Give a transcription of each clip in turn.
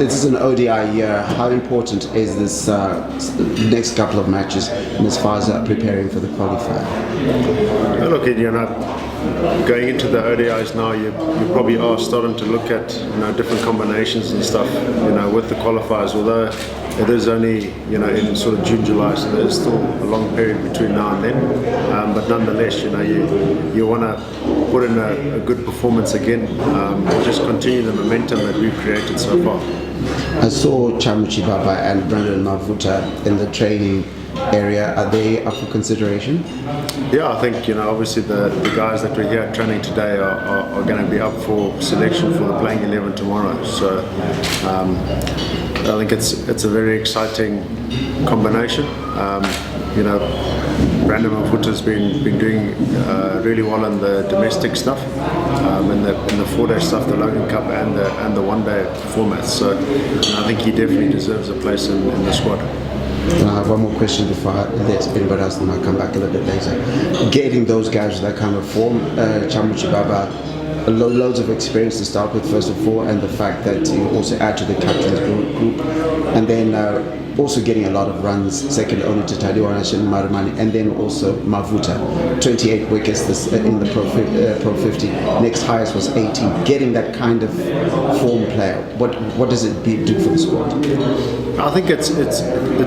This is an ODI year. How important is this next couple of matches in as far as preparing for the qualifier? Well, look, going into the ODIs now, you probably are starting to look at different combinations and stuff with the qualifiers. Although it is only in sort of June, July, so there's still a long period between now and then. But nonetheless, you want to put in a good performance again, just continue the momentum that we've created so far. I saw Chibhabha and Mavuta in the training area. Are they up for consideration? Yeah, I think obviously the guys that we're here training today are going to be up for selection for the playing 11 tomorrow. So I think it's a very exciting combination. Brandon Mavuta's been doing really well in the domestic stuff, in the 4-day stuff, the Logan Cup and the 1-day formats. So I think he definitely deserves a place in the squad. I have one more question before I let anybody else, and I'll come back a little bit later. Getting those guys with that kind of form, Chibhabha, loads of experience to start with, first of all, and the fact that you also add to the captain's group, and then also getting a lot of runs, second only to Tadiwanash and Marumani, and then also Mavuta, 28 wickets in the Pro 50. Next highest was 18. Getting that kind of form player, what does it do for the squad? I think it's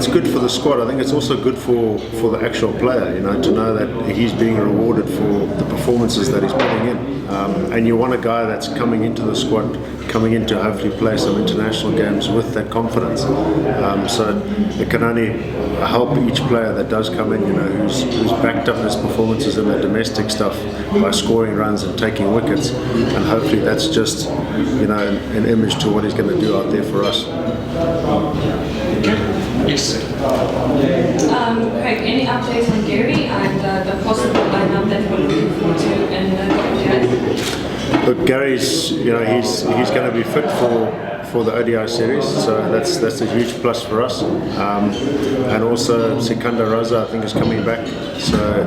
good for the squad. I think it's also good for the actual player, to know that he's being rewarded for the performances that he's putting in. And you want a guy that's coming into the squad, coming in to hopefully play some international games with that confidence. So it can only help each player that does come in, who's backed up his performances in the domestic stuff by scoring runs and taking wickets. And hopefully that's just, an image to what he's going to do out there for us. Yes. Craig, any updates on Gary and the possible lineup that we're looking forward to in the ODI? Look, Gary's, he's going to be fit for the ODI series, so that's a huge plus for us. And also Sikandar Raza, I think, is coming back, so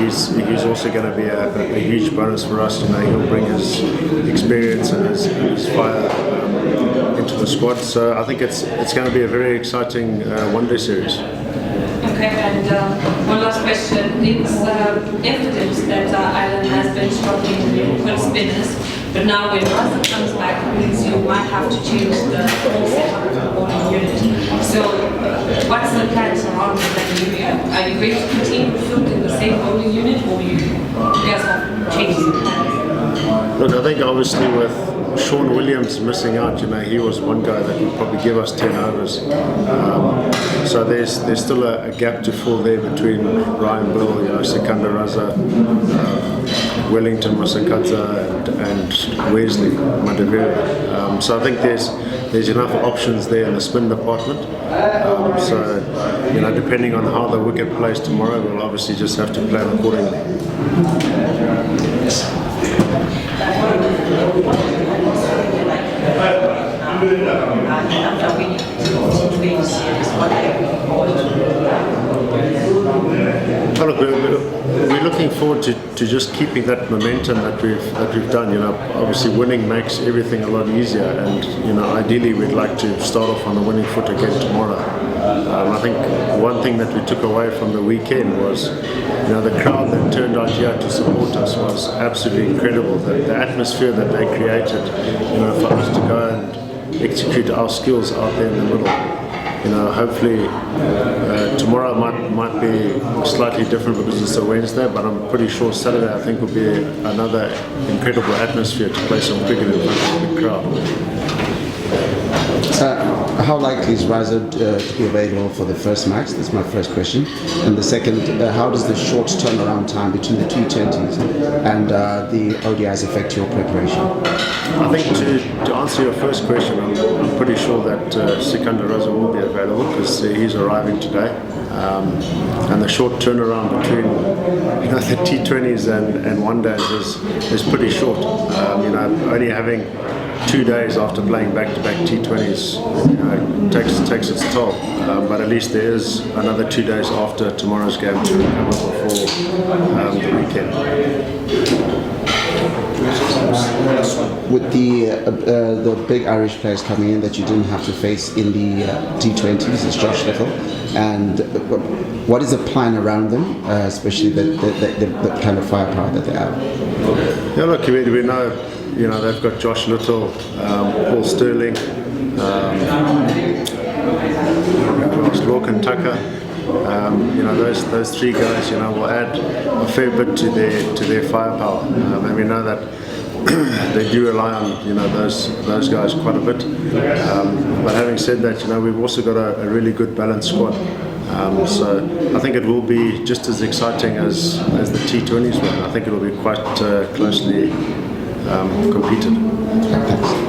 he's also going to be a huge bonus for us. He'll bring his experience and his fire into the squad. So I think it's going to be a very exciting one-day series. Okay, and one last question. It's evidence that Ireland has been struggling with spinners, but now when Raza comes back, it means you might have to change the whole setup of the bowling unit. So what's the plans around that? Are you going to continue to field in the same bowling unit, or you guys have changed the plans? Look, I think obviously with Sean Williams missing out, he was one guy that would probably give us 10 overs. So there's still a gap to fill there between Ryan Bill, Sikandar Raza, Wellington Masakadza and Wesley Madaveri. So I think there's enough options there in the spin department. So depending on how the wicket plays tomorrow, we'll obviously just have to plan accordingly. Look, we're looking forward to just keeping that momentum that we've done. Obviously winning makes everything a lot easier, and ideally we'd like to start off on the winning foot again tomorrow. I think one thing that we took away from the weekend was, the crowd that turned out here to support us was absolutely incredible. The atmosphere that they created, for us to go and execute our skills out there in the middle. Hopefully tomorrow might be slightly different because it's a Wednesday, but I'm pretty sure Saturday I think will be another incredible atmosphere to play some cricket in front of the crowd. How likely is Raza to be available for the first match? That's my first question. And the second, how does the short turnaround time between the T20s and the ODIs affect your preparation? I think to answer your first question, I'm pretty sure that Sikandar Raza will be available because he's arriving today. And the short turnaround between the T20s and one days is pretty short. Only having 2 days after playing back-to-back T20s takes its toll. But at least there is another 2 days after tomorrow's game to recover before the weekend. with the big Irish players coming in that you didn't have to face in the T20s, is Josh Little, and what is the plan around them, especially the kind of firepower that they have? Yeah, look, we know, they've got Josh Little, Paul Sterling, Lorcan Tucker. Those three guys, will add a fair bit to their firepower, and we know that they do rely on those guys quite a bit. But having said that, we've also got a really good balanced squad. So I think it will be just as exciting as the T20s were. I think it will be quite closely competed. Thanks.